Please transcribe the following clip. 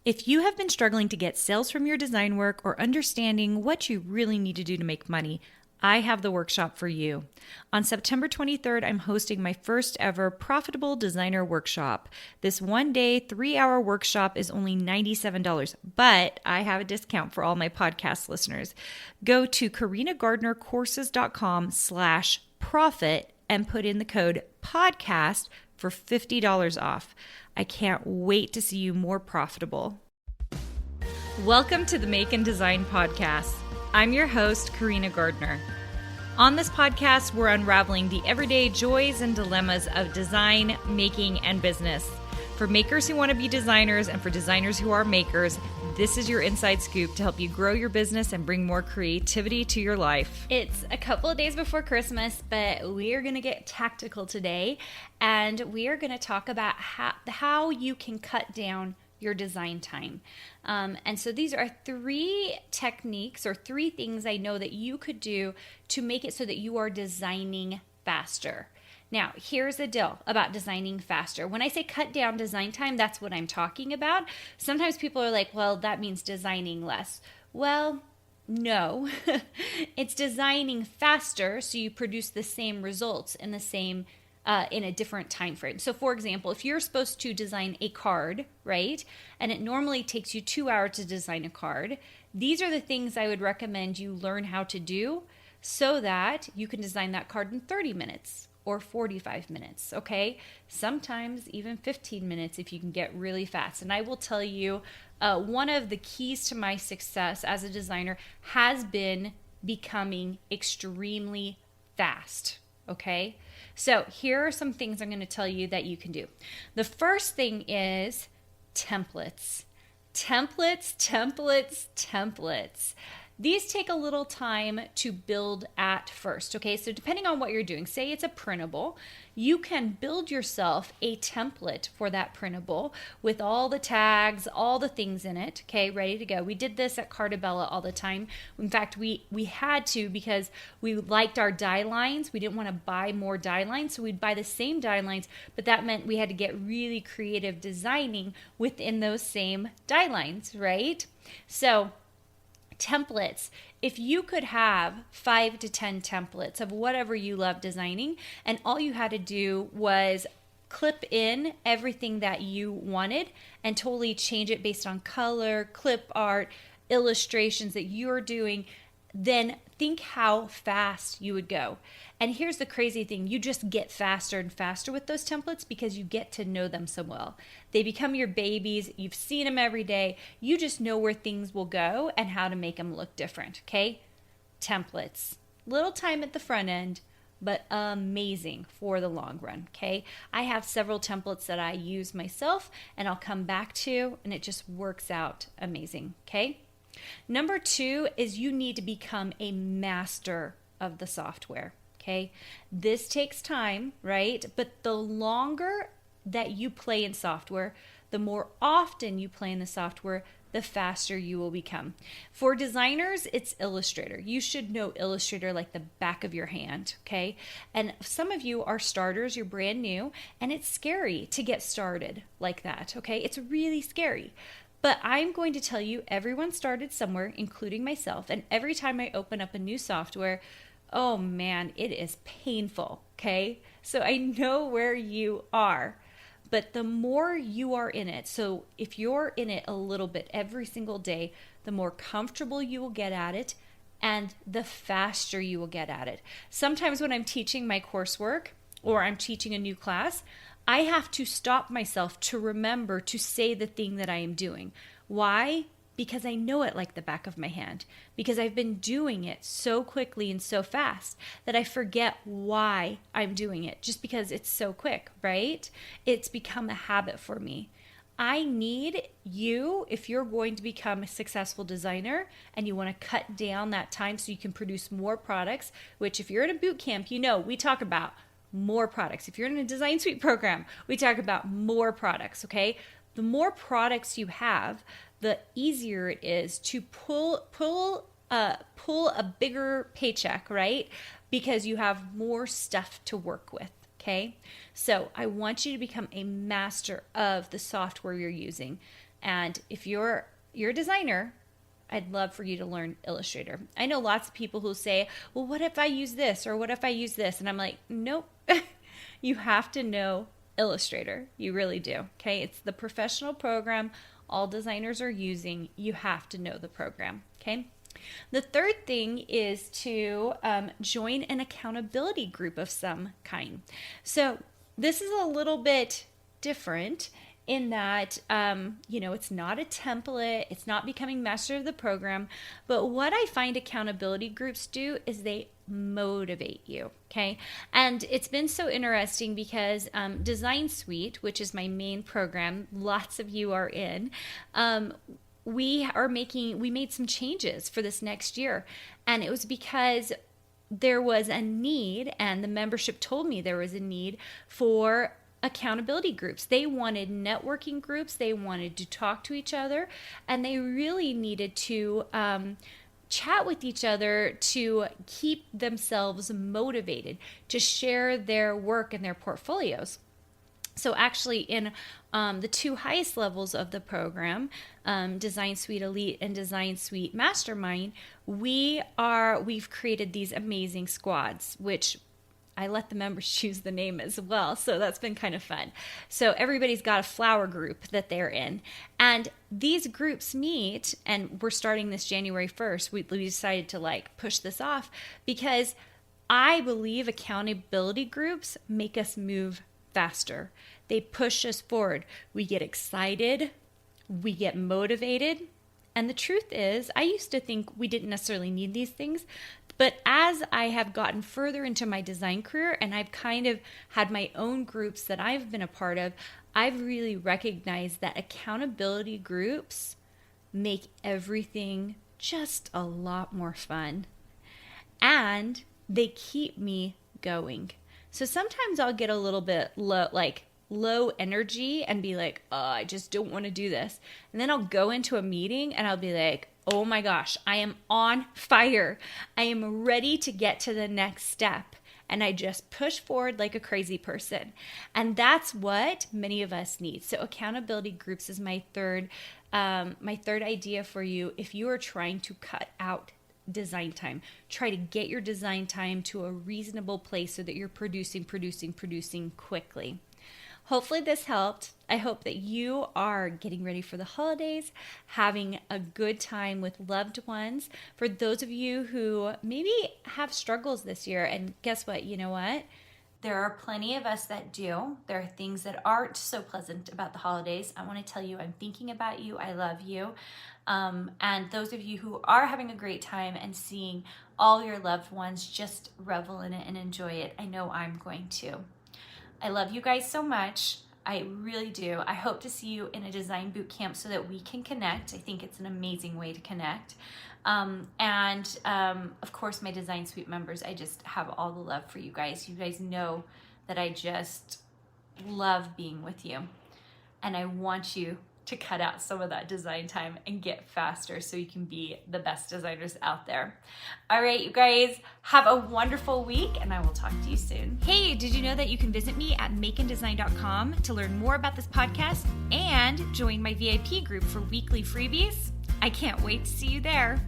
If you have been struggling to get sales from your design work or understanding what you really need to do to make money, I have the workshop for you. On September 23rd, I'm hosting my first ever Profitable Designer Workshop. This 1-day, 3-hour workshop is only $97, but I have a discount for all my podcast listeners. Go to carinagardnercourses.com/profit and put in the code podcast for $50 off. I can't wait to see you more profitable. Welcome to the Make and Design Podcast. I'm your host, Carina Gardner. On this podcast, we're unraveling the everyday joys and dilemmas of design, making, and business. For makers who want to be designers and for designers who are makers, this is your inside scoop to help you grow your business and bring more creativity to your life. It's a couple of days before Christmas, but we are going to get tactical today, and we are going to talk about how you can cut down your design time. And so these are 3 techniques or 3 things I know that you could do to make it so that you are designing faster. Now, here's the deal about designing faster. When I say cut down design time, that's what I'm talking about. Sometimes people are like, well, that means designing less. Well, no. It's designing faster so you produce the same results in the same in a different time frame. So for example, if you're supposed to design a card, right, and it normally takes you 2 hours to design a card, these are the things I would recommend you learn how to do so that you can design that card in 30 minutes or 45 minutes, okay? Sometimes even 15 minutes if you can get really fast. And I will tell you, one of the keys to my success as a designer has been becoming extremely fast. Okay, so here are some things I'm going to tell you that you can do. The first thing is templates. Templates. These take a little time to build at first, okay? So depending on what you're doing, say it's a printable, you can build yourself a template for that printable with all the tags, all the things in it, okay, ready to go. We did this at Cartabella all the time. In fact, we had to because we liked our die lines. We didn't want to buy more die lines, so we'd buy the same die lines, but that meant we had to get really creative designing within those same die lines, right? So templates. If you could have 5 to 10 templates of whatever you love designing, and all you had to do was clip in everything that you wanted and totally change it based on color, clip art, illustrations that you're doing, then think how fast you would go. And here's the crazy thing. You just get faster and faster with those templates because you get to know them so well. They become your babies. You've seen them every day. You just know where things will go and how to make them look different, okay? Templates. Little time at the front end, but amazing for the long run, okay? I have several templates that I use myself and I'll come back to, and it just works out amazing, okay? Number 2 is you need to become a master of the software, okay? This takes time, right? But the longer that you play in software, the more often you play in the software, the faster you will become. For designers, it's Illustrator. You should know Illustrator like the back of your hand, okay? And some of you are starters, you're brand new, and it's scary to get started like that, okay? It's really scary. But I'm going to tell you, everyone started somewhere, including myself. And every time I open up a new software, oh man, it is painful, okay? So I know where you are. But the more you are in it, so if you're in it a little bit every single day, the more comfortable you will get at it and the faster you will get at it. Sometimes when I'm teaching my coursework or I'm teaching a new class, I have to stop myself to remember to say the thing that I am doing. Why? Because I know it like the back of my hand. Because I've been doing it so quickly and so fast that I forget why I'm doing it just because it's so quick, right? It's become a habit for me. I need you, if you're going to become a successful designer and you want to cut down that time so you can produce more products, which if you're in a boot camp, you know we talk about more products. If you're in a design suite program, we talk about more products, okay? The more products you have, the easier it is to pull a bigger paycheck, right? Because you have more stuff to work with, okay? So I want you to become a master of the software you're using. And if you're a designer, I'd love for you to learn Illustrator. I know lots of people who say, well, what if I use this? Or what if I use this? And I'm like, nope. You have to know Illustrator. You really do. Okay. It's the professional program all designers are using. You have to know the program. Okay. The third thing is to join an accountability group of some kind. So this is a little bit different in that, it's not a template. It's not becoming master of the program. But what I find accountability groups do is they motivate you. Okay. And it's been so interesting because Design Suite, which is my main program, lots of you are in, we made some changes for this next year. And it was because there was a need, and the membership told me there was a need for accountability groups. They wanted networking groups. They wanted to talk to each other, and they really needed to chat with each other to keep themselves motivated to share their work and their portfolios. So actually in the two highest levels of the program, Design Suite Elite and Design Suite Mastermind, we've created these amazing squads, which I let the members choose the name as well. So that's been kind of fun. So everybody's got a flower group that they're in. And these groups meet, and we're starting this January 1st. We decided to push this off because I believe accountability groups make us move faster. They push us forward. We get excited. We get motivated. And the truth is, I used to think we didn't necessarily need these things. But as I have gotten further into my design career and I've kind of had my own groups that I've been a part of, I've really recognized that accountability groups make everything just a lot more fun. And they keep me going. So sometimes I'll get a little bit low energy and be like, oh, I just don't want to do this. And then I'll go into a meeting and I'll be like, oh my gosh, I am on fire. I am ready to get to the next step. And I just push forward like a crazy person. And that's what many of us need. So accountability groups is my third idea for you. If you are trying to cut out design time, try to get your design time to a reasonable place so that you're producing quickly. Hopefully this helped. I hope that you are getting ready for the holidays, having a good time with loved ones. For those of you who maybe have struggles this year, and guess what? You know what? There are plenty of us that do. There are things that aren't so pleasant about the holidays. I want to tell you, I'm thinking about you. I love you. And those of you who are having a great time and seeing all your loved ones, just revel in it and enjoy it. I know I'm going to. I love you guys so much. I really do. I hope to see you in a design boot camp so that we can connect. I think it's an amazing way to connect. Of course, my Design Suite members, I just have all the love for you guys. You guys know that I just love being with you. And I want you to cut out some of that design time and get faster so you can be the best designers out there. All right, you guys, have a wonderful week and I will talk to you soon. Hey, did you know that you can visit me at makeanddesign.com to learn more about this podcast and join my VIP group for weekly freebies? I can't wait to see you there.